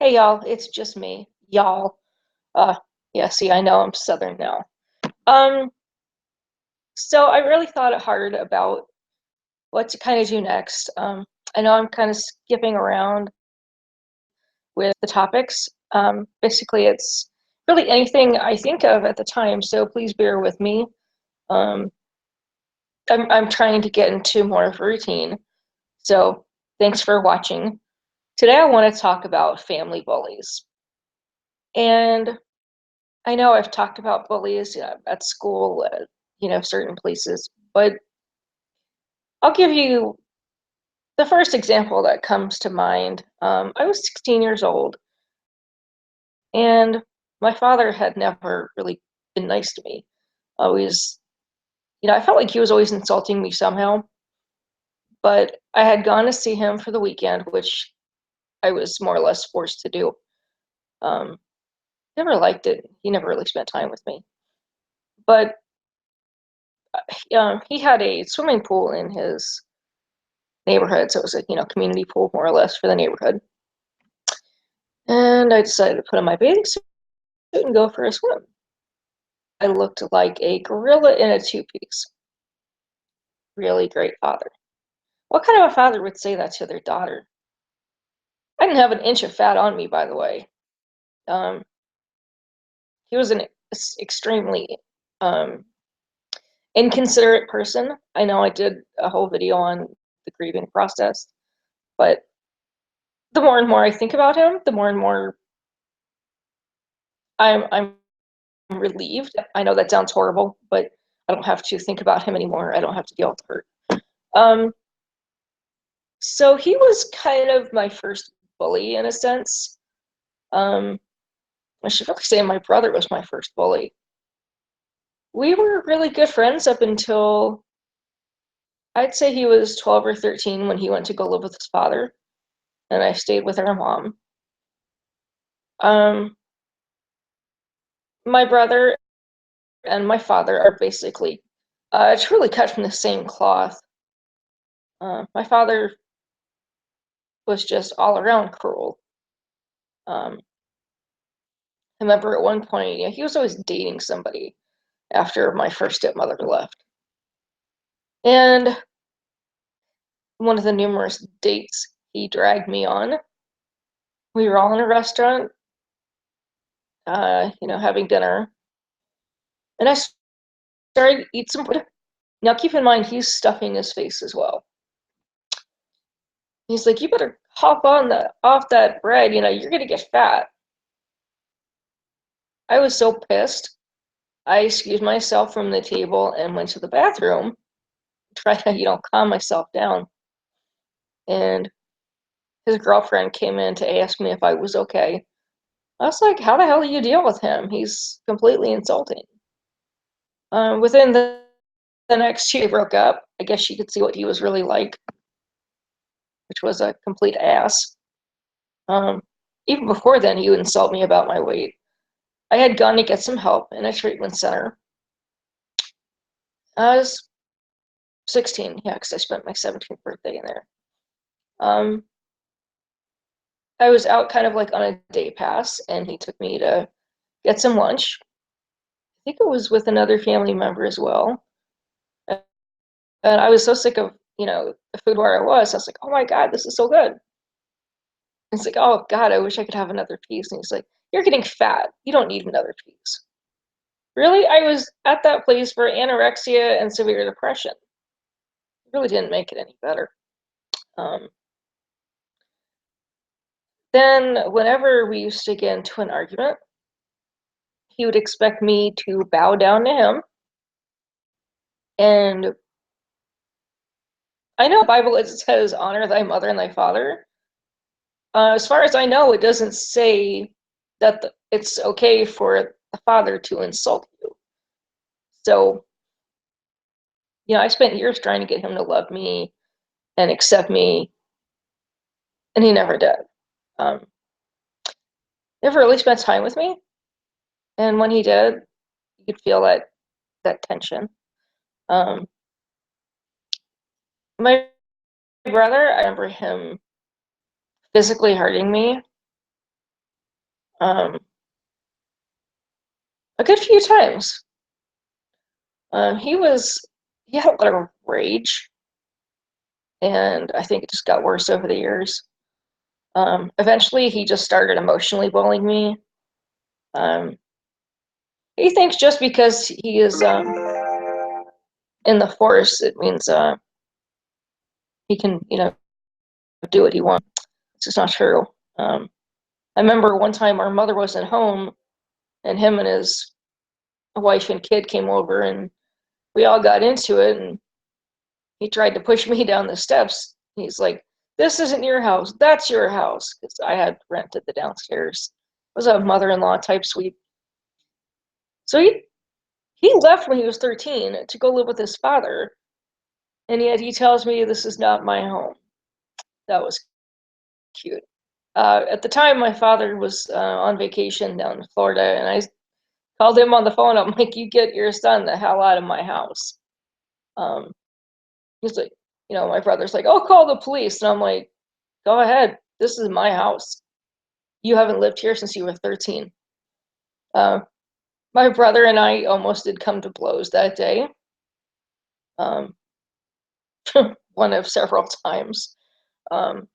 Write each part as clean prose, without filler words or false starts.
Hey y'all, it's just me. Y'all. Uh yeah, see, I know I'm Southern now. Um, so I really thought it hard about what to kind of do next. I know I'm kind of skipping around with the topics. Basically it's really anything I think of at the time, so please bear with me. Um, I'm trying to get into more of a routine. So thanks for watching. Today I want to talk about family bullies. And I know I've talked about bullies at school, certain places, but I'll give you the first example that comes to mind. I was 16 years old, and my father had never really been nice to me. Always, I felt like he was always insulting me somehow, but I had gone to see him for the weekend, which I was more or less forced to do. Um, Never liked it. He never really spent time with me. But he had a swimming pool in his neighborhood, so it was a community pool more or less for the neighborhood. And I decided to put on my bathing suit and go for a swim. I looked like a gorilla in a two-piece. Really great father. What kind of a father would say that to their daughter? I didn't have an inch of fat on me, by the way. Um, he was an extremely um, inconsiderate person. I know I did a whole video on the grieving process, but the more and more I think about him, the more and more I'm relieved. I know that sounds horrible, but I don't have to think about him anymore. I don't have to deal with hurt. Um, so he was kind of my first bully in a sense. Um, I should really say my brother was my first bully. We were really good friends up until I'd say he was 12 or 13 when he went to go live with his father, and I stayed with our mom. Um, my brother and my father are basically truly cut from the same cloth. My father was just all around cruel. Um, I remember at one point, he was always dating somebody after my first stepmother left. And one of the numerous dates he dragged me on, we were all in a restaurant, having dinner, and I started to eat some food. Now, keep in mind, he's stuffing his face as well. He's like, "You better hop on the off that bread. You're gonna get fat." I was so pissed. I excused myself from the table and went to the bathroom, try to, calm myself down. And his girlfriend came in to ask me if I was okay. I was like, how the hell do you deal with him? He's completely insulting. Within the next year, they broke up. I guess you could see what he was really like, which was a complete ass. Um, Even before then, he would insult me about my weight. I had gone to get some help in a treatment center. I was 16, yeah, because I spent my 17th birthday in there. Um, I was out kind of like on a day pass, and he took me to get some lunch. I think it was with another family member as well. And I was so sick of, the food where I was like, oh my God, this is so good. And it's like, oh God, I wish I could have another piece. And he's like, you're getting fat. You don't need another piece. Really? I was at that place for anorexia and severe depression. It really didn't make it any better. Um, then, whenever we used to get into an argument, he would expect me to bow down to him. And I know the Bible it says, honor thy mother and thy father. As far as I know, it doesn't say that it's okay for the father to insult you. So, I spent years trying to get him to love me and accept me, and he never did. Um, Never really spent time with me, and when he did, you could feel that tension. Um, my brother, I remember him physically hurting me. um, a good few times. He had a lot of rage, and I think it just got worse over the years. Eventually, he just started emotionally bullying me. Um, he thinks just because he is in the force, it means he can, do what he wants. It's just not true. I remember one time our mother wasn't home, and him and his wife and kid came over, and we all got into it, and he tried to push me down the steps. He's like, "This isn't your house. That's your house," because I had rented the downstairs. It was a mother-in-law type suite. So he left when he was 13 to go live with his father, and yet he tells me this is not my home. That was cute. At the time, my father was on vacation down in Florida, and I called him on the phone. I'm like, "You get your son the hell out of my house." Um, he's like, my brother's like, "I'll call the police," and I'm like, "Go ahead. This is my house. You haven't lived here since you were 13." Uh, my brother and I almost did come to blows that day. Um, one of several times. Um,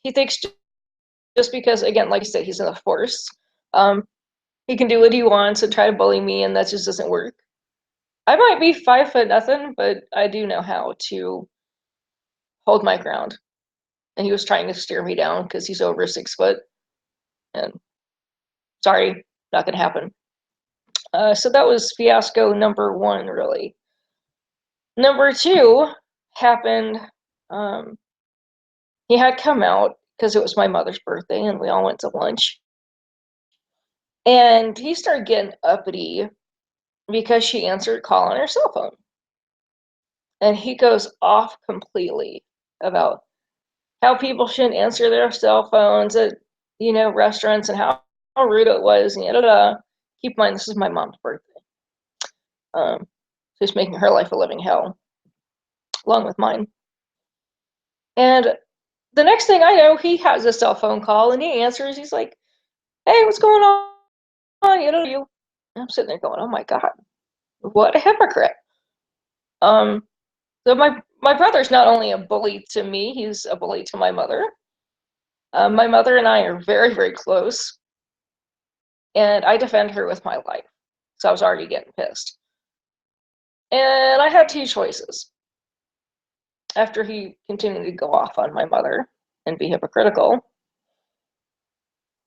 he thinks just because, again, like I said, he's in the force, um, he can do what he wants and try to bully me, and that just doesn't work. I might be 5 foot nothing, but I do know how to hold my ground. And he was trying to steer me down because he's over 6 foot. And sorry, not gonna happen. So that was fiasco number one, really. Number two happened. Um, he had come out because it was my mother's birthday, and we all went to lunch. And he started getting uppity because she answered call on her cell phone. And he goes off completely about how people shouldn't answer their cell phones at, restaurants, and how rude it was, and da da. Keep in mind, this is my mom's birthday. Um, just making her life a living hell, along with mine. And the next thing I know, he has a cell phone call, and he answers. He's like, "Hey, what's going on? You." And I'm sitting there going, "Oh my god, what a hypocrite." Um, so my brother's not only a bully to me, he's a bully to my mother. My mother and I are very, very close, and I defend her with my life. So I was already getting pissed. And I had two choices. After he continued to go off on my mother and be hypocritical,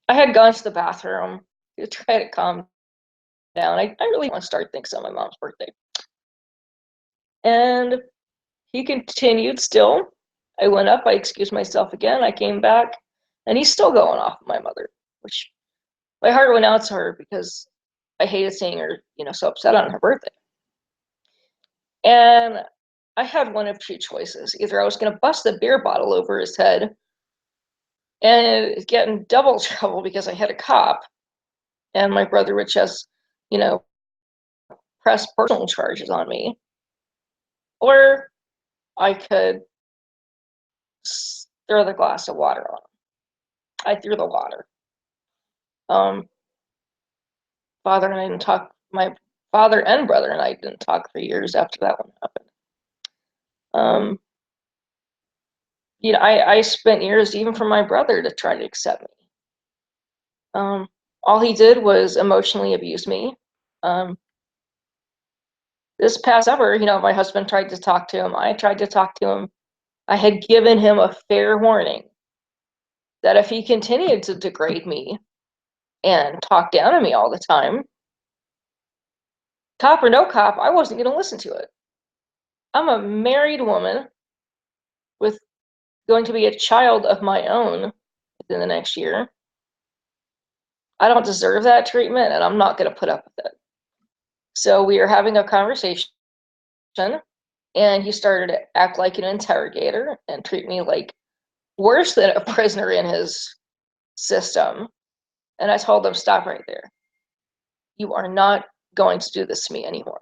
I had gone to the bathroom to try to calm down. I really want to start things on my mom's birthday. And he continued still. I went up, I excused myself again, I came back, and he's still going off on my mother, which my heart went out to her because I hated seeing her, so upset on her birthday. And I had one of two choices. Either I was going to bust the beer bottle over his head and get in double trouble because I hit a cop, and my brother would just, you know, press personal charges on me, or I could throw the glass of water on him. I threw the water. Um, father and I didn't talk. My father and brother and I didn't talk for years after that one happened. Um, I spent years even for my brother to try to accept me. All he did was emotionally abuse me. Um, this past summer, my husband tried to talk to him. I tried to talk to him. I had given him a fair warning that if he continued to degrade me and talk down on me all the time, cop or no cop, I wasn't going to listen to it. I'm a married woman with going to be a child of my own within the next year. I don't deserve that treatment, and I'm not going to put up with it. So we are having a conversation, and he started to act like an interrogator and treat me like worse than a prisoner in his system. And I told him, "Stop right there. You are not going to do this to me anymore."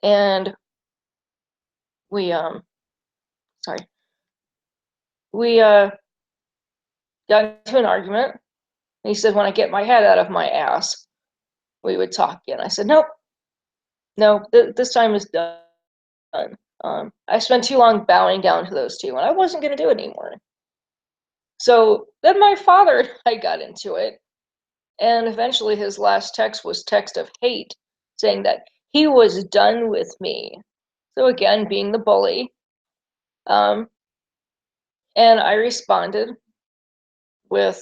And we sorry we got into an argument. And he said, when I get my head out of my ass, we would talk again. I said, nope, no, this time is done. I spent too long bowing down to those two, and I wasn't going to do it anymore. So then my father and I got into it, and eventually his last text was text of hate, saying that he was done with me. So again, being the bully. Um, and I responded with,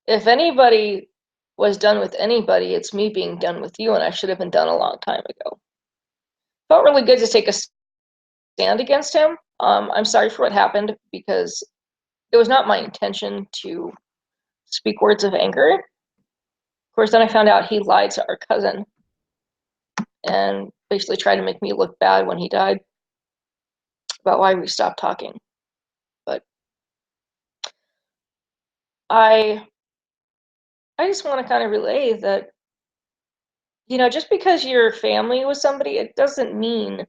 if anybody was done with anybody, it's me being done with you, and I should have been done a long time ago. Felt really good to take a stand against him. I'm sorry for what happened because it was not my intention to speak words of anger. Of course, then I found out he lied to our cousin and basically tried to make me look bad when he died about why we stopped talking. But I I just want to kind of relay that, just because you're family with somebody, it doesn't mean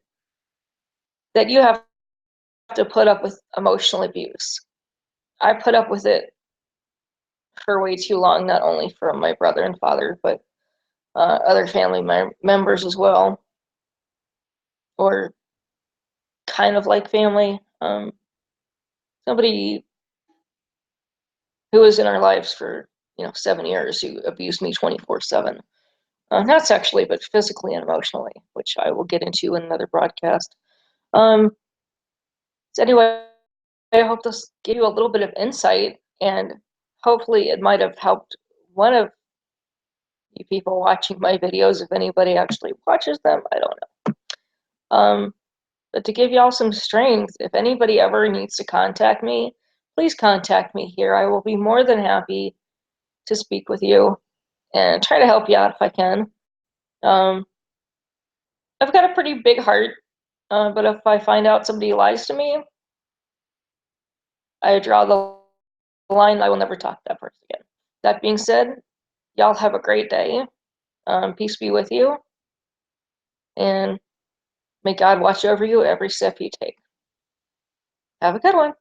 that you have to put up with emotional abuse. I put up with it for way too long, not only from my brother and father, but other family members as well, or kind of like family. Somebody who was in our lives for 7 years who abused me 24/7, not sexually but physically and emotionally, which I will get into in another broadcast. So anyway, I hope this gave you a little bit of insight, and hopefully it might have helped one of you people watching my videos, if anybody actually watches them. I don't know. But to give y'all some strength, if anybody ever needs to contact me, please contact me here. I will be more than happy to speak with you and try to help you out if I can. Um, I've got a pretty big heart, but if I find out somebody lies to me, I draw the line. I will never talk to that person again. That being said, y'all have a great day. Peace be with you, and may God watch over you every step you take. Have a good one.